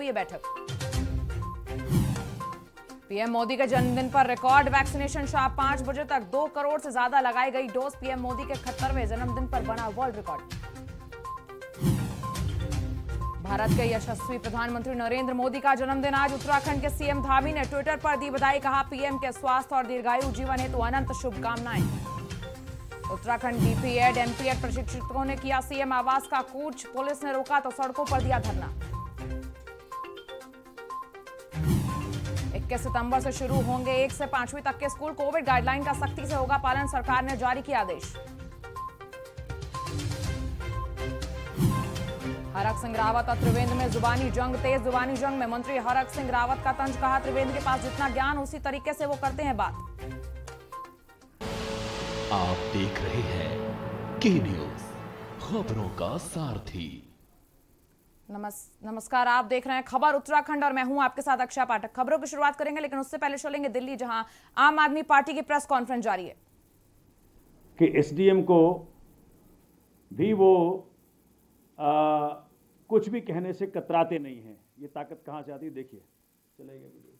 ये बैठक। पीएम मोदी के जन्मदिन पर रिकॉर्ड वैक्सीनेशन। शाम 5 बजे तक 2 करोड़ से ज्यादा लगाई गई डोज। पीएम मोदी के 71वें जन्मदिन पर बना वर्ल्ड रिकॉर्ड। भारत के यशस्वी प्रधानमंत्री नरेंद्र मोदी का जन्मदिन आज। उत्तराखंड के सीएम धामी ने ट्विटर पर दी बधाई। कहा, पीएम के स्वास्थ्य और दीर्घायु जीवन हेतु अनंत शुभकामनाएं। उत्तराखंड बीपीएड एमपीएड प्रशिक्षकों ने किया सीएम आवास का कूच। पुलिस ने रोका तो सड़कों पर दिया धरना। 21 सितंबर से शुरू होंगे 1 से 5वीं तक के स्कूल। कोविड गाइडलाइन का सख्ती से होगा पालन। सरकार ने जारी किया आदेश। हरक सिंह रावत और त्रिवेंद्र में जुबानी जंग तेज। जुबानी जंग में मंत्री हरक सिंह रावत का तंज। कहा, त्रिवेंद्र के पास जितना ज्ञान उसी तरीके से वो करते हैं बात। आप देख रहे हैं के न्यूज, खबरों का सारथी। नमस्कार, आप देख रहे हैं खबर उत्तराखंड और मैं हूं आपके साथ अक्षय पाठक। खबरों की शुरुआत करेंगे, लेकिन उससे पहले चलेंगे दिल्ली, जहां आम आदमी पार्टी की प्रेस कॉन्फ्रेंस जारी है कि एसडीएम को भी वो कुछ भी कहने से कतराते नहीं हैं। ये ताकत कहां से आती है, देखिए। चलेगा वीडियो।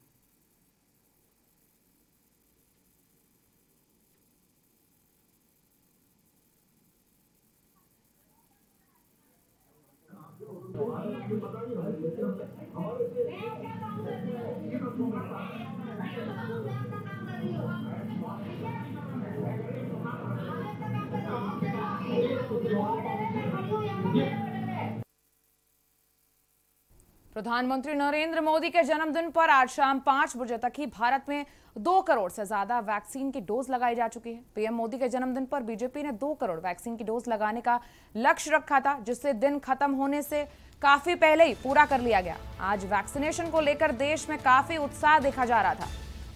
प्रधानमंत्री नरेंद्र मोदी के जन्मदिन पर आज शाम 5 बजे तक ही भारत में 2 करोड़ से ज्यादा वैक्सीन की डोज लगाई जा चुकी है। पीएम मोदी के जन्मदिन पर बीजेपी ने 2 करोड़ वैक्सीन की डोज लगाने का लक्ष्य रखा था, जिससे दिन खत्म होने से काफी पहले ही पूरा कर लिया गया। आज वैक्सीनेशन को लेकर देश में काफी उत्साह देखा जा रहा था।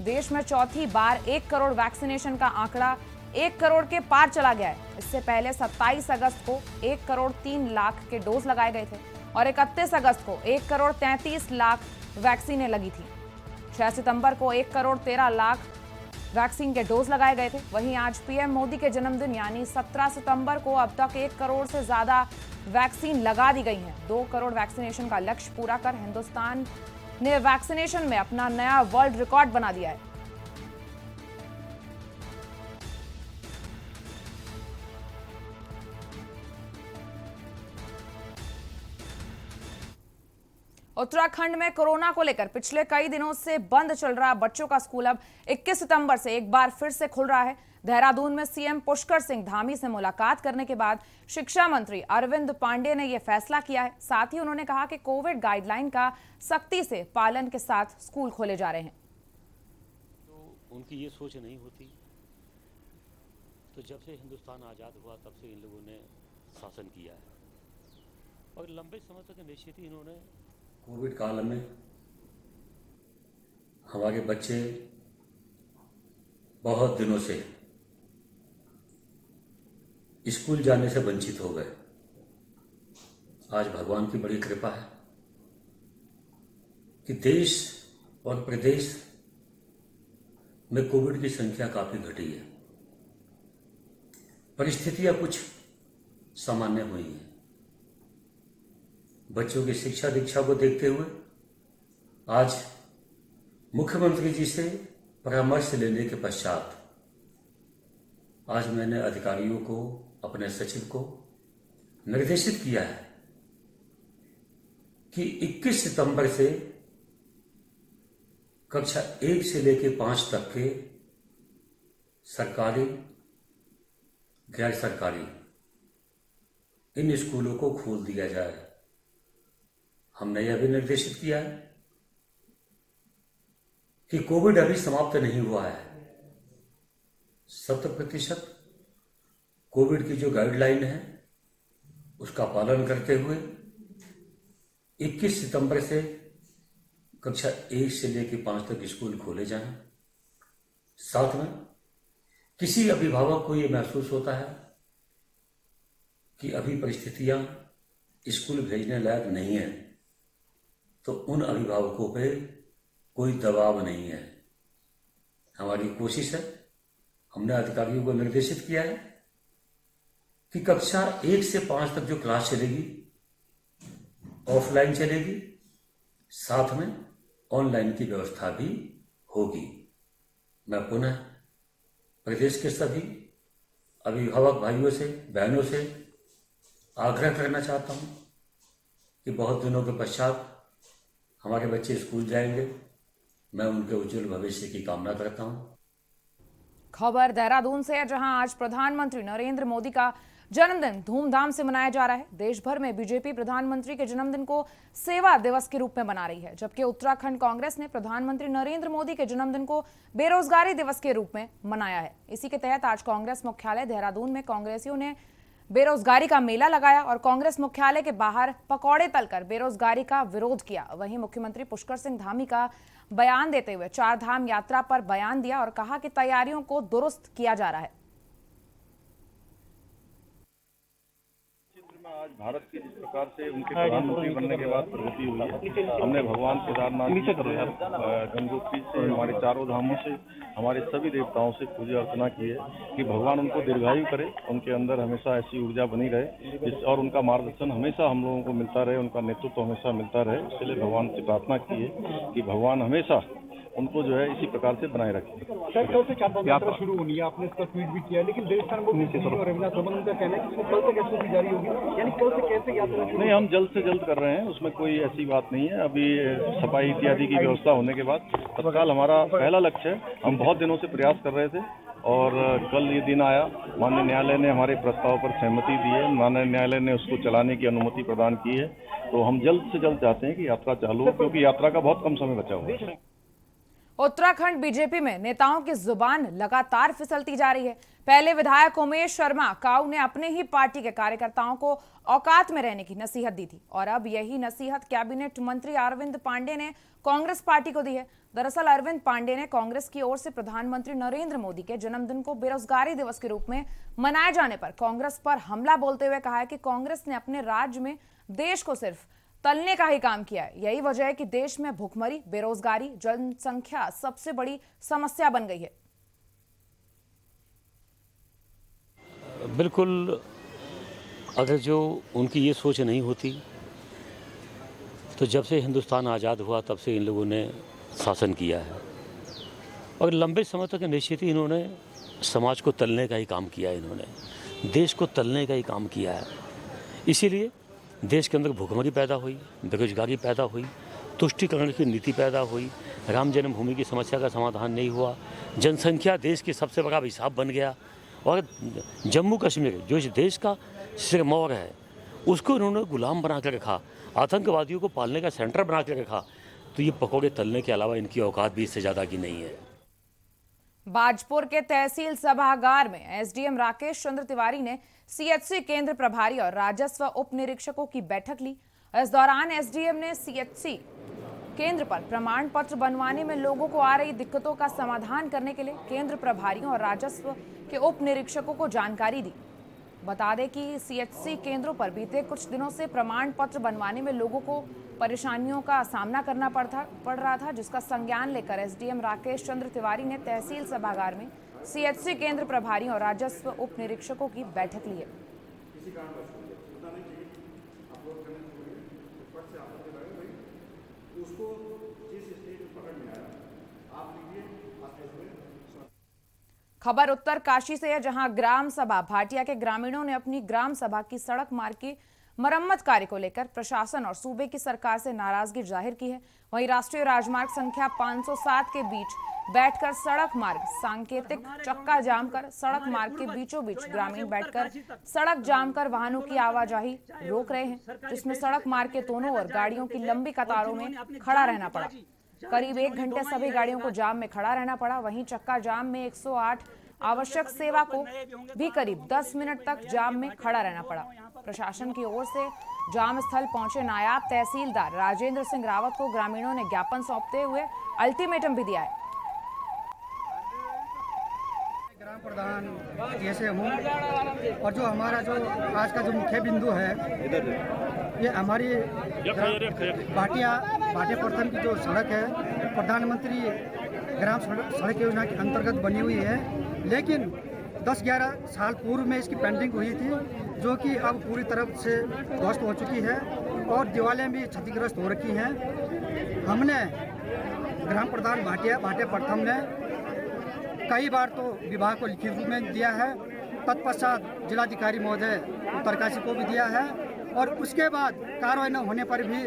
देश में चौथी बार 1 करोड़ वैक्सीनेशन का आंकड़ा 1 करोड़ के पार चला गया है। इससे पहले 27 अगस्त को 1 करोड़ 3 लाख के डोज लगाए गए थे और 31 अगस्त को 1 करोड़ 33 लाख वैक्सीनें लगी थी। 6 सितंबर को 1 करोड़ 13 लाख वैक्सीन के डोज लगाए गए थे। वहीं आज पीएम मोदी के जन्मदिन यानी 17 सितंबर को अब तक 1 करोड़ से ज्यादा वैक्सीन लगा दी गई हैं। 2 करोड़ वैक्सीनेशन का लक्ष्य पूरा कर हिंदुस्तान ने वैक्सीनेशन में अपना नया वर्ल्ड रिकॉर्ड बना दिया है। उत्तराखंड में कोरोना को लेकर पिछले कई दिनों से बंद चल रहा बच्चों का स्कूल अब 21 सितंबर से एक बार फिर से खुल रहा है। देहरादून में सीएम पुष्कर सिंह धामी से मुलाकात करने के बाद शिक्षा मंत्री अरविंद पांडे ने यह फैसला किया है। साथ ही उन्होंने कहा कि कोविड गाइडलाइन का सख्ती से पालन के साथ स्कूल खोले जा रहे हैं। तो उनकी ये सोच नहीं होती, तो जब से हिंदुस्तान आज़ाद हुआ तब से इन लोगों ने शासन किया है और लंबे समय तक निश्चित ही इन्होंने कोविड काल में हमारे बच्चे बहुत दिनों से स्कूल जाने से वंचित हो गए। आज भगवान की बड़ी कृपा है कि देश और प्रदेश में कोविड की संख्या काफी घटी है। परिस्थितियां कुछ सामान्य हुई हैं। बच्चों की शिक्षा दीक्षा को देखते हुए आज मुख्यमंत्री जी से परामर्श लेने के पश्चात आज मैंने अधिकारियों को, अपने सचिव को निर्देशित किया है कि 21 सितंबर से कक्षा 1 से लेकर 5 तक के सरकारी, गैर सरकारी इन स्कूलों को खोल दिया जाए। हमने यह भी निर्देशित किया है कि कोविड अभी समाप्त नहीं हुआ है। 100% कोविड की जो गाइडलाइन है उसका पालन करते हुए 21 सितंबर से कक्षा 1 से लेकर 5 तक स्कूल खोले जाएं। साथ में किसी अभिभावक को यह महसूस होता है कि अभी परिस्थितियां स्कूल भेजने लायक नहीं है, तो उन अभिभावकों पे कोई दबाव नहीं है। हमारी कोशिश है, हमने अधिकारियों को निर्देशित किया है कि कक्षा 1 से 5 तक जो क्लास चलेगी ऑफलाइन चलेगी। साथ में ऑनलाइन की व्यवस्था भी होगी। मैं पुनः प्रदेश के सभी अभिभावक भाइयों से, बहनों से आग्रह करना चाहता हूं कि बहुत दिनों के पश्चात हमारे बच्चे स्कूल जाएंगे। मैं उनके उज्जवल भविष्य की कामना करता हूं। खबर देहरादून से है, जहां आज प्रधानमंत्री नरेंद्र मोदी का जन्मदिन धूमधाम से मनाया जा रहा है। देश भर में बीजेपी प्रधानमंत्री के जन्मदिन को सेवा दिवस के रूप में मना रही है, जबकि उत्तराखंड कांग्रेस ने प्रधानमंत्री नरेंद्र मोदी के जन्मदिन को बेरोजगारी दिवस के रूप में मनाया है। इसी के तहत आज कांग्रेस मुख्यालय देहरादून में कांग्रेसियों ने बेरोजगारी का मेला लगाया और कांग्रेस मुख्यालय के बाहर पकौड़े तलकर बेरोजगारी का विरोध किया। वहीं मुख्यमंत्री पुष्कर सिंह धामी का बयान देते हुए चार धाम यात्रा पर बयान दिया और कहा कि तैयारियों को दुरुस्त किया जा रहा है। आज भारत की जिस प्रकार से उनके प्रधानमंत्री बनने के बाद प्रगति हुई है, हमने भगवान केदारनाथ जी गंगोत्री से, हमारे चारों धामों से, हमारे सभी देवताओं से पूजा अर्चना की है कि भगवान उनको दीर्घायु करे, उनके अंदर हमेशा ऐसी ऊर्जा बनी रहे और उनका मार्गदर्शन हमेशा हम लोगों को मिलता रहे, उनका नेतृत्व हमेशा मिलता रहे। इसलिए भगवान से प्रार्थना की है कि भगवान हमेशा उनको जो है इसी प्रकार से बनाए रखें। सर, कल से यात्रा शुरू होनी है, आपने इसका ट्वीट भी किया है, लेकिन देश का और रविनाथ रमन उनका कहना है कि कल से कैसे की जारी होगी, यानी कल से कैसे यात्रा? नहीं, हम जल्द से जल्द कर रहे हैं, उसमें कोई ऐसी बात नहीं है। अभी सफाई इत्यादि की व्यवस्था होने के बाद तत्काल हमारा पहला लक्ष्य है। हम बहुत दिनों से प्रयास कर रहे थे और कल ये दिन आया। माननीय न्यायालय ने हमारे प्रस्ताव पर सहमति दी है, माननीय न्यायालय ने उसको चलाने की अनुमति प्रदान की है। तो हम जल्द से जल्द चाहते हैं कि यात्रा चालू हो, क्योंकि यात्रा का बहुत कम समय बचा हुआ है। उत्तराखंड बीजेपी में नेताओं की जुबान लगातार फिसलती जा रही है। पहले विधायक उमेश शर्मा काऊ ने अपने ही पार्टी के कार्यकर्ताओं को औकात में रहने की नसीहत दी थी और अब यही नसीहत कैबिनेट मंत्री अरविंद पांडे ने कांग्रेस पार्टी को दी है। दरअसल अरविंद पांडे ने कांग्रेस की ओर से प्रधानमंत्री नरेंद्र मोदी के जन्मदिन को बेरोजगारी दिवस के रूप में मनाए जाने पर कांग्रेस पर हमला बोलते हुए कहा है कि कांग्रेस ने अपने राज्य में देश को सिर्फ तलने का ही काम किया है। यही वजह है कि देश में भुखमरी, बेरोजगारी, जनसंख्या सबसे बड़ी समस्या बन गई है। बिल्कुल, अगर जो उनकी ये सोच नहीं होती तो जब से हिंदुस्तान आज़ाद हुआ तब से इन लोगों ने शासन किया है और लंबे समय तक निश्चित ही इन्होंने समाज को तलने का ही काम किया है, इन्होंने देश को तलने का ही काम किया है। इसीलिए देश के अंदर भुखमरी पैदा हुई, बेरोजगारी पैदा हुई, तुष्टीकरण की नीति पैदा हुई, राम जन्मभूमि की समस्या का समाधान नहीं हुआ, जनसंख्या देश की सबसे बड़ा अभिशाप बन गया और जम्मू कश्मीर जो इस देश का सिरमौर है उसको इन्होंने गुलाम बना कर रखा, आतंकवादियों को पालने का सेंटर बना कर रखा। तो ये पकौड़े तलने के अलावा इनकी औकात भी इससे ज़्यादा की नहीं है। बाजपुर के तहसील सभागार में एसडीएम राकेश चंद्र तिवारी ने सीएचसी केंद्र प्रभारी और राजस्व उप निरीक्षकों की बैठक ली। इस दौरान एसडीएम ने सीएचसी केंद्र पर प्रमाण पत्र बनवाने में लोगों को आ रही दिक्कतों का समाधान करने के लिए केंद्र प्रभारियों और राजस्व के उप निरीक्षकों को जानकारी दी। बता दें कि सीएचसी केंद्रों पर बीते कुछ दिनों से प्रमाण पत्र बनवाने में लोगों को परेशानियों का सामना करना पड़ रहा था, जिसका संज्ञान लेकर एसडीएम राकेश चंद्र तिवारी ने तहसील सभागार में सीएचसी केंद्र प्रभारियों और राजस्व उप निरीक्षकों की बैठक ली है। खबर उत्तरकाशी से है, जहां ग्राम सभा भाटिया के ग्रामीणों ने अपनी ग्राम सभा की सड़क मार्ग की मरम्मत कार्य को लेकर प्रशासन और सूबे की सरकार से नाराजगी जाहिर की है। वहीं राष्ट्रीय राजमार्ग संख्या 507 के बीच बैठकर सड़क मार्ग सांकेतिक चक्का जाम कर सड़क मार्ग के बीचों बीच ग्रामीण बैठकर सड़क जाम कर वाहनों की आवाजाही रोक रहे हैं, जिसमें सड़क मार्ग के दोनों ओर गाड़ियों की लंबी कतारों में खड़ा रहना पड़ा। करीब 1 घंटे सभी गाड़ियों को जाम में खड़ा रहना पड़ा। वहीं चक्का जाम में 108 आवश्यक सेवा को भी करीब 10 मिनट तक जाम में खड़ा रहना पड़ा। प्रशासन की ओर से जाम स्थल पहुंचे नायब तहसीलदार राजेंद्र सिंह रावत को ग्रामीणों ने ज्ञापन सौंपते हुए अल्टीमेटम भी दिया है। ग्राम प्रधान जैसे हूँ और जो हमारा जो आज का जो मुख्य बिंदु है, ये हमारी भाटिया प्रथम की जो सड़क है प्रधानमंत्री ग्राम सड़क योजना के अंतर्गत बनी हुई है, लेकिन 10-11 साल पूर्व में इसकी पेंडिंग हुई थी, जो कि अब पूरी तरह से ध्वस्त हो चुकी है और दीवारें भी क्षतिग्रस्त हो रखी हैं। हमने ग्राम प्रधान भाटिया प्रथम ने कई बार तो विभाग को लिखित रूप में दिया है, तत्पश्चात जिलाधिकारी महोदय उत्तरकाशी को भी दिया है और उसके बाद कार्रवाई न होने पर भी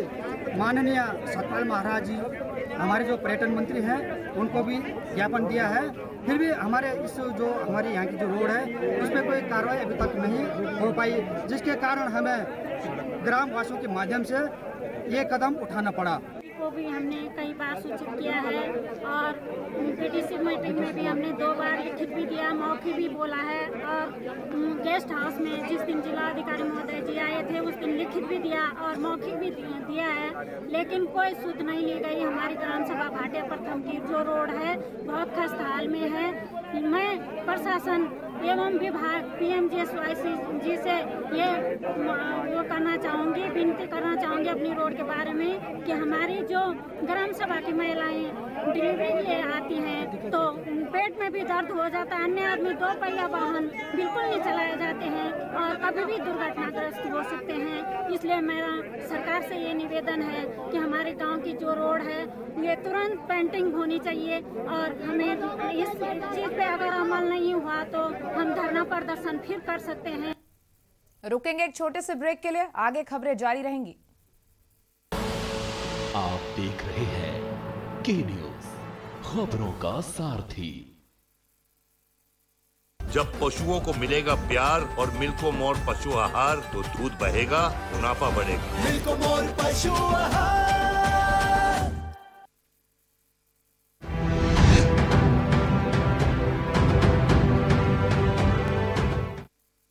माननीय सतपाल महाराज जी हमारे जो पर्यटन मंत्री हैं उनको भी ज्ञापन दिया है। फिर भी हमारे जो हमारे यहाँ की जो रोड है उस पर कोई कार्रवाई अभी तक नहीं हो पाई, जिसके कारण हमें ग्राम वासियों के माध्यम से ये कदम उठाना पड़ा। को भी हमने कई बार सूचित किया है और पीटीसी मीटिंग में भी हमने 2 बार लिखित भी दिया, मौखिक भी बोला है और गेस्ट हाउस में जिस दिन जिलाधिकारी महोदय जी आए थे उस दिन लिखित भी दिया और मौखिक भी दिया है, लेकिन कोई सुध नहीं ली गई। हमारी ग्राम सभा भाटिया प्रथम की जो रोड है बहुत खस्ता हाल में है। मैं प्रशासन एवं विभाग PMGSY जी से ये वो करना चाहूँगी, विनती करना चाहूँगी अपनी रोड के बारे में कि हमारी जो ग्राम सभा की महिलाएं डिलीवरी के लिए आती हैं तो पेट में भी दर्द हो जाता है, अन्य आदमी 2 पहिया वाहन बिल्कुल नहीं चलाए जाते हैं और कभी भी दुर्घटनाग्रस्त हो सकते हैं। इसलिए मेरा सरकार से ये निवेदन है कि हमारे गांव की जो रोड है ये तुरंत पेंटिंग होनी चाहिए और हमें इस चीज़ पे अगर अमल नहीं हुआ तो हम धरना प्रदर्शन फिर कर सकते हैं। रुकेंगे एक छोटे से ब्रेक के लिए, आगे खबरें जारी रहेंगी। आप देख रहे हैं के न्यूज, खबरों का सारथी। जब पशुओं को मिलेगा प्यार और मिल्को मोर पशु आहार तो दूध बहेगा, मुनाफा बढ़ेगा। मिल्को मोर पशु आहार।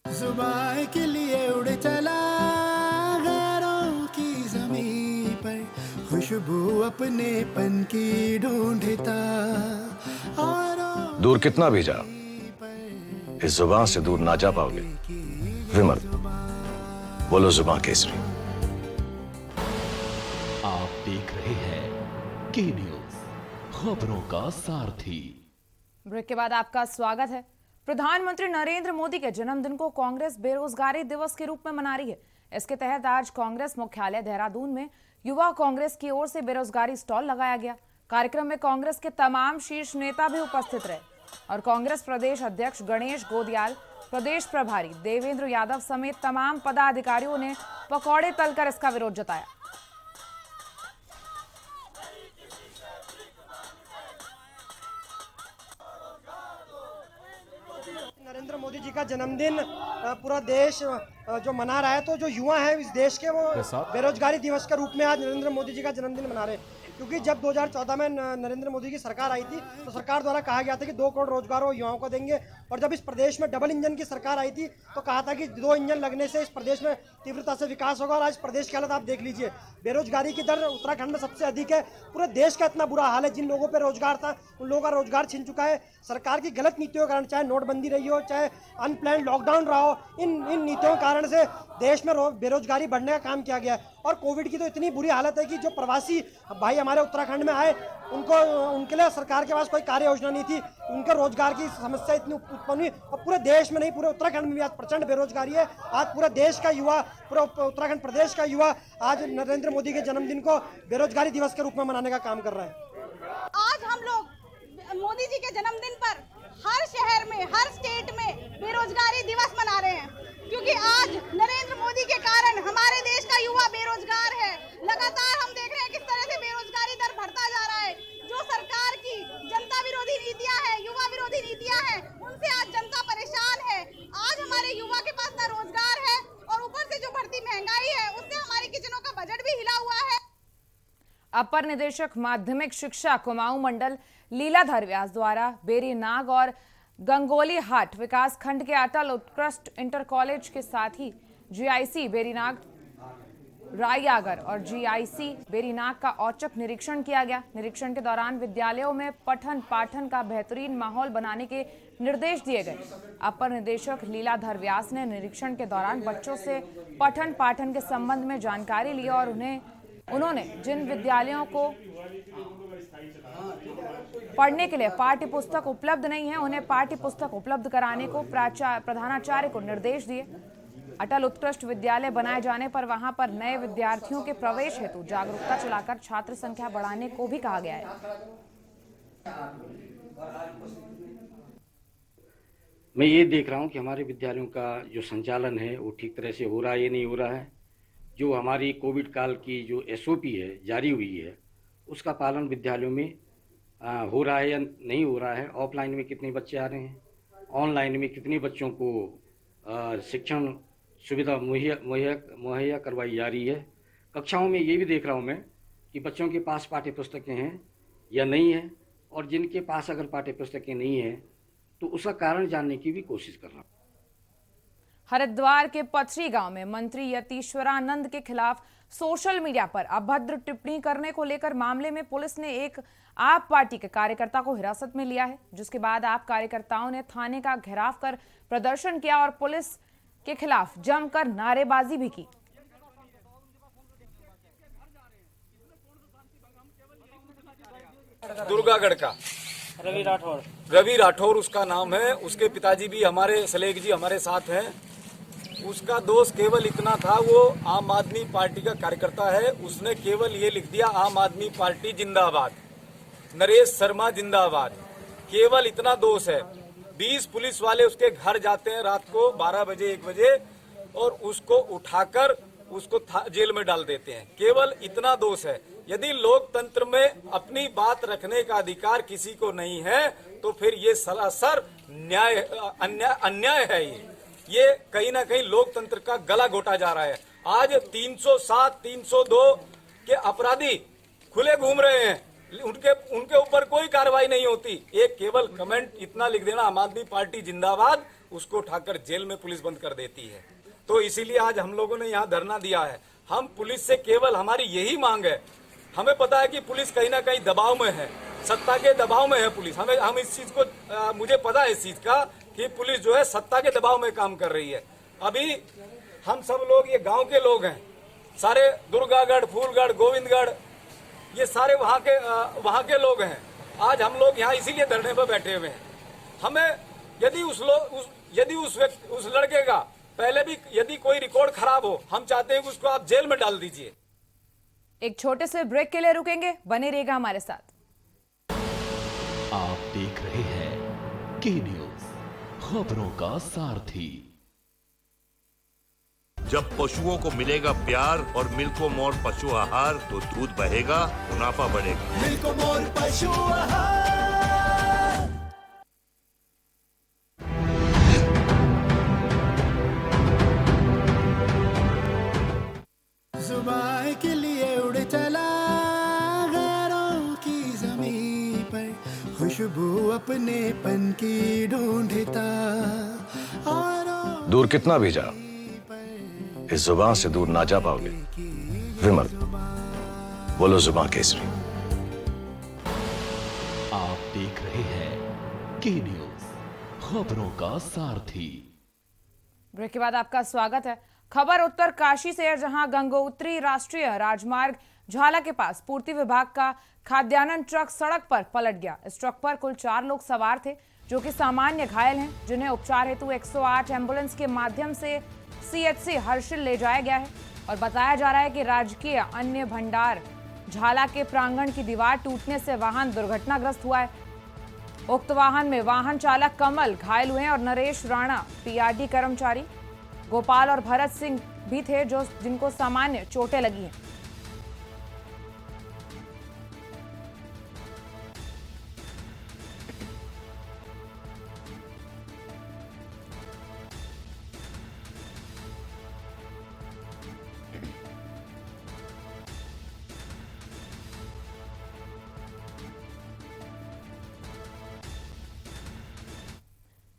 जुबान के लिए उड़ चला गैरों की ज़मीं पर, खुशबू अपने पन की ढूंढता। दूर कितना भी जा, इस जुबान से दूर ना जा पाओगे। विमल, बोलो जुबान केसरी। आप देख रहे हैं के न्यूज, खबरों का सारथी। ब्रेक के बाद आपका स्वागत है। प्रधानमंत्री नरेंद्र मोदी के जन्मदिन को कांग्रेस बेरोजगारी दिवस के रूप में मना रही है। इसके तहत आज कांग्रेस मुख्यालय देहरादून में युवा कांग्रेस की ओर से बेरोजगारी स्टॉल लगाया गया। कार्यक्रम में कांग्रेस के तमाम शीर्ष नेता भी उपस्थित रहे और कांग्रेस प्रदेश अध्यक्ष गणेश गोदियाल, प्रदेश प्रभारी देवेंद्र यादव समेत तमाम पदाधिकारियों ने पकौड़े तलकर इसका विरोध जताया। नरेंद्र मोदी जी का जन्मदिन पूरा देश जो मना रहा है, तो जो युवा है इस देश के वो बेरोजगारी दिवस के रूप में आज नरेंद्र मोदी जी का जन्मदिन मना रहे हैं। क्योंकि जब 2014 में नरेंद्र मोदी की सरकार आई थी तो सरकार द्वारा कहा गया था कि 2 करोड़ रोजगार वो युवाओं को देंगे, और जब इस प्रदेश में डबल इंजन की सरकार आई थी तो कहा था कि 2 इंजन लगने से इस प्रदेश में तीव्रता से विकास होगा। और आज प्रदेश की हालत आप देख लीजिए, बेरोजगारी की दर उत्तराखंड में सबसे अधिक है। पूरे देश का इतना बुरा हाल है, जिन लोगों पर रोजगार था उन लोगों का रोजगार छिन चुका है। सरकार की गलत नीतियों के कारण, चाहे नोटबंदी रही हो, चाहे अनप्लान्ड लॉकडाउन रहा हो, इन नीतियों के कारण से देश में बेरोजगारी बढ़ने का काम किया गया है। और कोविड की तो इतनी बुरी हालत है कि जो प्रवासी भाई हमारे उत्तराखंड में आए उनके लिए सरकार के पास कोई कार्य योजना नहीं थी। उनके रोजगार की समस्या इतनी उत्पन्न हुई और पूरे देश में नहीं, पूरे उत्तराखंड में भी आज प्रचंड बेरोजगारी है। आज पूरा देश का युवा, पूरा उत्तराखंड प्रदेश का युवा आज नरेंद्र मोदी के जन्मदिन को बेरोजगारी दिवस के रूप में मनाने का काम कर रहा है। आज हम लोग मोदी जी के जन्मदिन पर हर शहर में, हर स्टेट में बेरोजगारी दिवस मना रहे हैं, क्योंकि आज नरेंद्र मोदी के कारण हमारे देश का युवा बेरोजगार है। लगातार हम देख रहे हैं किस तरह से बेरोजगारी दर बढ़ता जा रहा है। जो सरकार की जनता विरोधी नीतियां हैं, युवा विरोधी नीतियां हैं, उनसे आज जनता परेशान है। आज हमारे युवा के पास ना रोजगार है और ऊपर से जो बढ़ती महंगाई है उससे हमारे किचनों का बजट भी हिला हुआ है। अपर निदेशक माध्यमिक शिक्षा कुमाऊं मंडल लीलाधर व्यास द्वारा बेरीनाग और गंगोली हाट विकास खंड के अटल उत्कृष्ट इंटर कॉलेज के साथ ही GIC बेरीनाग राययागर और GIC बेरीनाग का औचक निरीक्षण किया गया। निरीक्षण के दौरान विद्यालयों में पठन पाठन का बेहतरीन माहौल बनाने के निर्देश दिए गए। अपर निदेशक लीलाधर व्यास ने निरीक्षण के दौरान बच्चों से पठन पाठन के संबंध में जानकारी ली और उन्होंने जिन विद्यालयों को पढ़ने के लिए पाठ्य पुस्तक उपलब्ध नहीं है उन्हें पाठ्य पुस्तक उपलब्ध कराने को प्रधानाचार्य को निर्देश दिए। अटल उत्कृष्ट विद्यालय बनाए जाने पर वहां पर नए विद्यार्थियों के प्रवेश हेतु जागरूकता चलाकर छात्र संख्या बढ़ाने को भी कहा गया है। मैं ये देख रहा हूँ कि हमारे विद्यालयों का जो संचालन है वो ठीक तरह से हो रहा है या नहीं हो रहा है। जो हमारी कोविड काल की जो SOP है जारी हुई है उसका पालन विद्यालयों में हो रहा है या नहीं हो रहा है। ऑफलाइन में कितने बच्चे आ रहे हैं, ऑनलाइन में कितने बच्चों को शिक्षण सुविधा मुहैया करवाई जा रही है। कक्षाओं में ये भी देख रहा हूँ मैं कि बच्चों के पास पाठ्य पुस्तकें हैं या नहीं है, और जिनके पास अगर पाठ्य पुस्तकें नहीं है तो उसका कारण जानने की भी कोशिश कर रहा हूँ। हरिद्वार के पथरी गांव में मंत्री यतीश्वरानंद के खिलाफ सोशल मीडिया पर अभद्र टिप्पणी करने को लेकर मामले में पुलिस ने एक आप पार्टी के कार्यकर्ता को हिरासत में लिया है, जिसके बाद आप कार्यकर्ताओं ने थाने का घेराव कर प्रदर्शन किया और पुलिस के खिलाफ जमकर नारेबाजी भी की। दुर्गागढ़ का रवि राठौर उसका नाम है। उसके पिताजी भी हमारे सलेख जी हमारे साथ हैं। उसका दोष केवल इतना था, वो आम आदमी पार्टी का कार्यकर्ता है। उसने केवल ये लिख दिया आम आदमी पार्टी जिंदाबाद, नरेश शर्मा जिंदाबाद, केवल इतना दोष है। 20 पुलिस वाले उसके घर जाते हैं रात को 12 बजे 1 बजे और उसको उठाकर उसको जेल में डाल देते हैं। केवल इतना दोष है। यदि लोकतंत्र में अपनी बात रखने का अधिकार किसी को नहीं है तो फिर ये सरासर अन्याय है। ये कहीं ना कहीं लोकतंत्र का गला घोटा जा रहा है। आज 307, 302 के अपराधी खुले घूम रहे हैं, उनके ऊपर कोई कार्रवाई नहीं होती। एक केवल कमेंट इतना लिख देना आम आदमी पार्टी जिंदाबाद, उसको उठाकर जेल में पुलिस बंद कर देती है। तो इसीलिए आज हम लोगों ने यहाँ धरना दिया है। हम पुलिस से केवल हमारी यही मांग है। हमें पता है कि पुलिस कहीं ना कहीं दबाव में है, सत्ता के दबाव में है पुलिस। हम इस चीज को मुझे पता है इस चीज का कि पुलिस जो है सत्ता के दबाव में काम कर रही है। अभी हम सब लोग ये गांव के लोग हैं, सारे दुर्गागढ़, फूलगढ़, गोविंदगढ़, ये सारे वहाँ के लोग हैं। आज हम लोग यहाँ इसीलिए धरने पर बैठे हुए हैं। हमें यदि उस लड़के का पहले भी यदि कोई रिकॉर्ड खराब हो, हम चाहते हैं कि उसको आप जेल में डाल दीजिए। एक छोटे से ब्रेक के लिए रुकेंगे, बने रहिएगा हमारे साथ। आप देख रहे हैं के न्यूज, खबरों का सारथी। जब पशुओं को मिलेगा प्यार और मिल्को मोर पशु आहार तो दूध बहेगा, मुनाफा बढ़ेगा। मिल्को मोर पशु आहार। जुबान के लिए उड़ चला गैरों की ज़मीं पर, खुशबू अपने पन की ढूंढता। दूर कितना भी जा, इस जुबान से दूर ना जा पाओगे। विमल, बोलो जुबान केसरी। आप देख रहे हैं के न्यूज, खबरों का सारथी। ब्रेक के बाद आपका स्वागत है। खबर उत्तर काशी से है, जहां गंगोत्री राष्ट्रीय राजमार्ग झाला के पास पूर्ति विभाग का खाद्यान्न ट्रक सड़क पर पलट गया। इस ट्रक पर कुल 4 लोग सवार थे, जो कि सामान्य घायल हैं, जिन्हें उपचार हेतु 108 एम्बुलेंस के माध्यम से CHC हर्षिल ले जाया गया है। और बताया जा रहा है कि राजकीय अन्न भंडार झाला के प्रांगण की दीवार टूटने से वाहन दुर्घटनाग्रस्त हुआ है। उक्त वाहन में वाहन चालक कमल घायल हुए हैं और नरेश राणा PRD कर्मचारी, गोपाल और भरत सिंह भी थे जिनको सामान्य चोटें लगी हैं।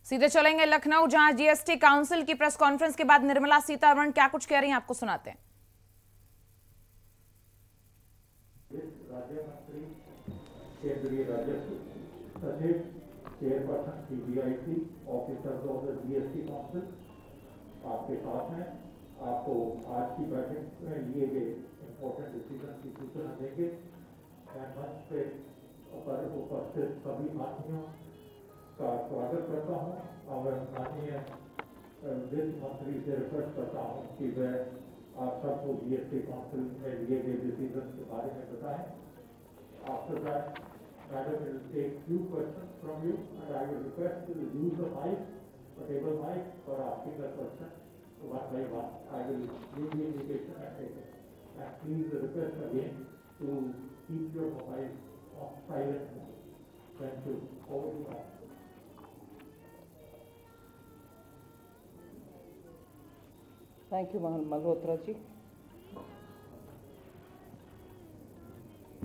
सीधे चलेंगे लखनऊ, जहां GST काउंसिल की प्रेस कॉन्फ्रेंस के बाद निर्मला सीतारमण क्या कुछ कह रही हैं, आपको सुनाते हैं। केंद्रीय राजस्व सचिव, chairperson CBIC, officers of the GST council आपके साथ हैं। आपको आज की बैठक में लिए गए इम्पोर्टेंट डिसीजन की सूचना देंगे। मैं मंच पे उपस्थित सभी साथियों का स्वागत करता हूँ और माननीय वित्त मंत्री से रिक्वेस्ट करता हूँ कि वह आप सबको जीएसटी काउंसिल में लिए गए डिसीजन के बारे में बताएं। After that, Madam will take few questions from you, and I will request you to use the mic, the table mic, for asking the question one by one. I will give the indication and take it. And please request again to keep your mobile on silent mode. Thank you. Over to you. Thank you, Malhotra ji.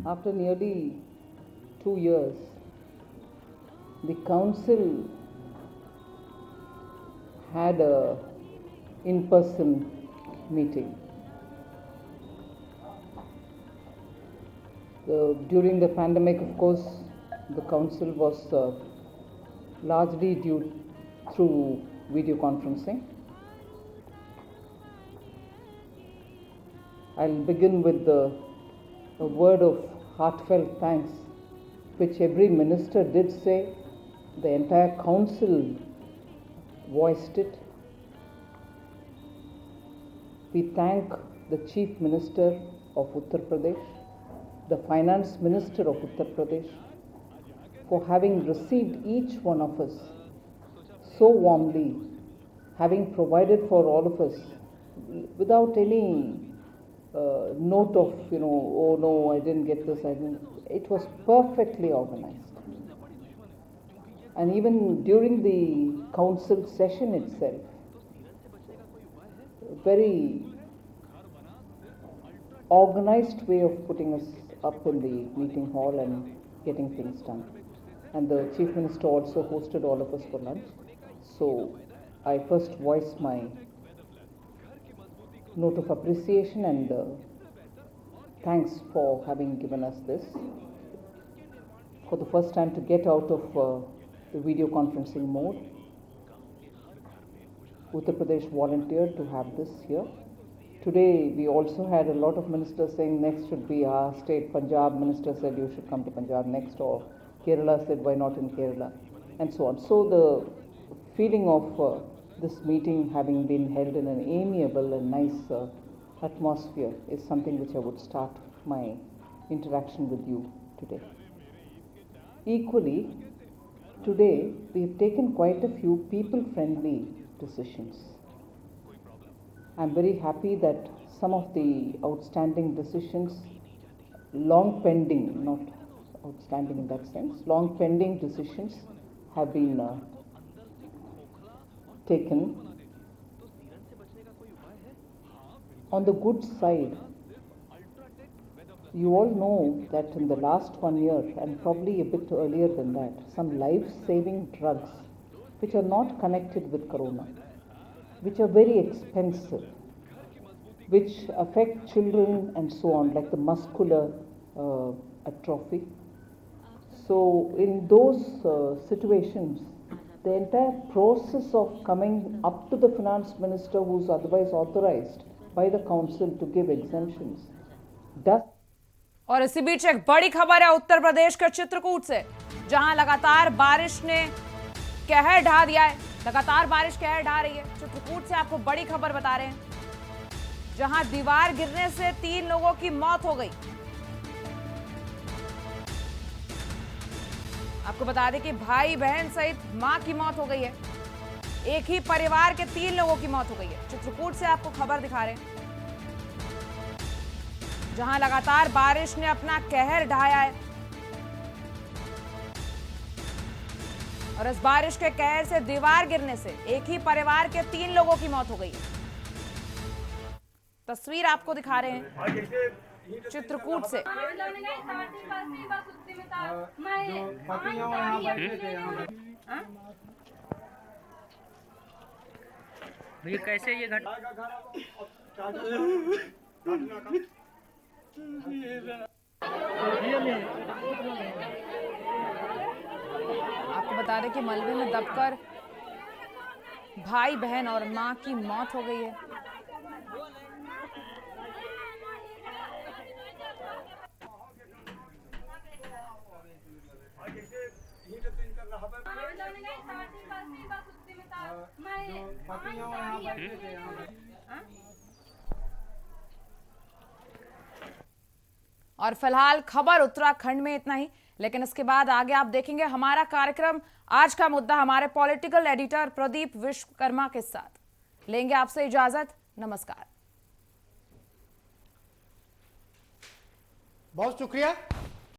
After nearly 2 years, the council had a in-person meeting. During the pandemic, of course, the council was largely through video conferencing. I'll begin with a word of heartfelt thanks, which every minister did say. The entire council voiced it. We thank the Chief Minister of Uttar Pradesh, the Finance Minister of Uttar Pradesh, for having received each one of us so warmly, having provided for all of us without any note of, oh no, I didn't get this, it was perfectly organized. And even during the council session itself, very organized way of putting us up in the meeting hall and getting things done. And the Chief Minister also hosted all of us for lunch. So I first voiced my note of appreciation and thanks for having given us this. For the first time to get out of the video conferencing mode, Uttar Pradesh volunteered to have this here. Today we also had a lot of ministers saying next should be our state. Punjab minister said you should come to Punjab next, or Kerala said why not in Kerala, and so on. So the feeling of this meeting having been held in an amiable and nice atmosphere is something which I would start my interaction with you today. Equally, today we have taken quite a few people-friendly decisions. I'm very happy that some of the outstanding decisions, long pending, not outstanding in that sense, long pending decisions have been taken. On the good side, you all know that in the last 1 year, and probably a bit earlier than that, some life-saving drugs which are not connected with corona, which are very expensive, which affect children and so on, like the muscular atrophy. So in those situations, the entire process of coming up to the finance minister, who's otherwise authorized by the council to give exemptions, does. और इसी बीच एक बड़ी खबर है उत्तर प्रदेश के चित्रकूट से, जहां लगातार बारिश ने कहर ढा दिया है। लगातार बारिश कहर ढा रही है। चित्रकूट से आपको बड़ी खबर बता रहे हैं, जहां दीवार गिरने से 3 लोगों की मौत हो गई। आपको बता दें कि भाई बहन सहित मां की मौत हो गई है। एक ही परिवार के 3 लोगों की मौत हो गई है। चित्रकूट से आपको खबर दिखा रहे हैं, जहां लगातार बारिश ने अपना कहर ढाया है। और इस बारिश के कहर से दीवार गिरने से एक ही परिवार के 3 लोगों की मौत हो गई है। तस्वीर आपको दिखा रहे हैं चित्रकूट से। भैया कैसे ये घटना आपको बता दें कि मलबे में दबकर भाई बहन और मां की मौत हो गई है। और फिलहाल खबर उत्तराखंड में इतना ही, लेकिन इसके बाद आगे आप देखेंगे हमारा कार्यक्रम आज का मुद्दा हमारे पॉलिटिकल एडिटर प्रदीप विश्वकर्मा के साथ। लेंगे आपसे इजाजत, नमस्कार। बहुत शुक्रिया।